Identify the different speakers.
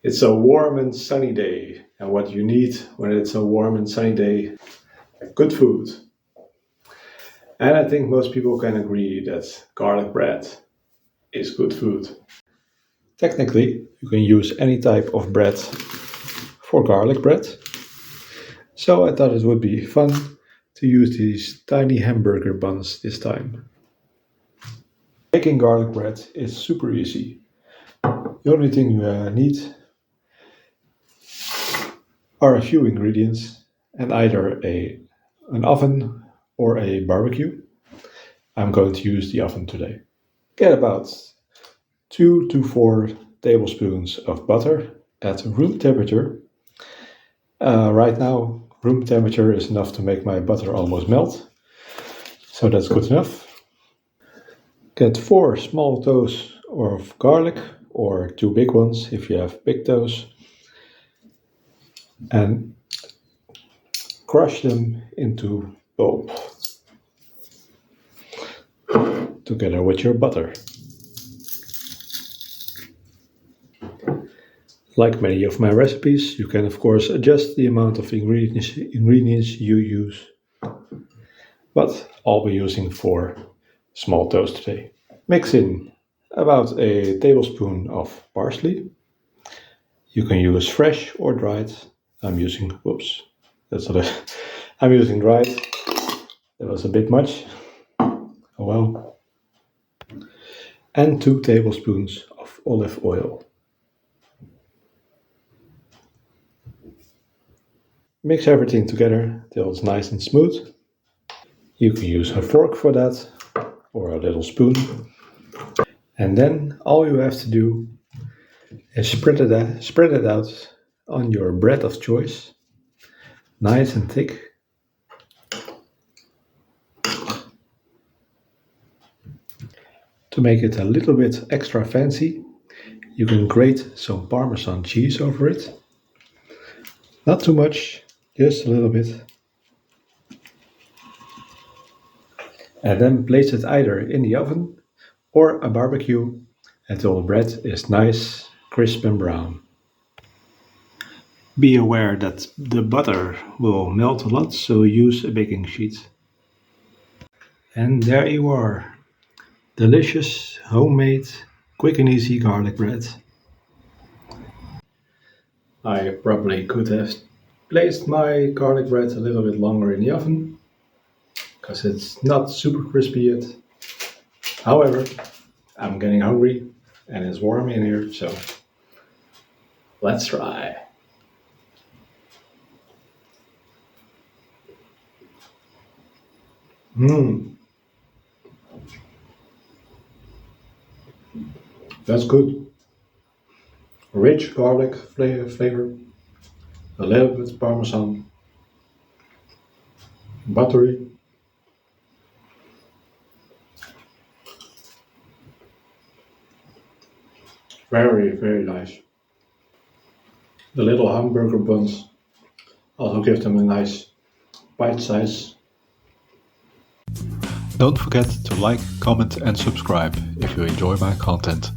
Speaker 1: It's a warm and sunny day, and what you need when it's a warm and sunny day, good food. And I think most people can agree that garlic bread is good food. Technically, you can use any type of bread for garlic bread. So I thought it would be fun to use these tiny hamburger buns this time. Making garlic bread is super easy. The only thing you need are a few ingredients and either an oven or a barbecue. I'm going to use the oven today. Get about 2 to 4 tablespoons of butter at room temperature. Right now, room temperature is enough to make my butter almost melt, so that's good enough. Get 4 small toes of garlic, or 2 big ones if you have big toes, and crush them into pulp together with your butter. Like many of my recipes, you can of course adjust the amount of ingredients you use, but I'll be using 4 small toes today. Mix in about a tablespoon of parsley. You can use fresh or dried. I'm using dried. That was a bit much. Oh well. And 2 tablespoons of olive oil. Mix everything together till it's nice and smooth. You can use a fork for that or a little spoon. And then all you have to do is spread it out on your bread of choice, nice and thick. To make it a little bit extra fancy, you can grate some Parmesan cheese over it. Not too much, just a little bit. And then place it either in the oven or a barbecue until the bread is nice, crisp and brown. Be aware that the butter will melt a lot, so use a baking sheet. And there you are. Delicious, homemade, quick and easy garlic bread. I probably could have placed my garlic bread a little bit longer in the oven, because it's not super crispy yet. However, I'm getting hungry and it's warm in here, so let's try. That's good. Rich garlic flavor, a little bit Parmesan, buttery. Very, very nice. The little hamburger buns also give them a nice bite size.
Speaker 2: Don't forget to like, comment and subscribe if you enjoy my content.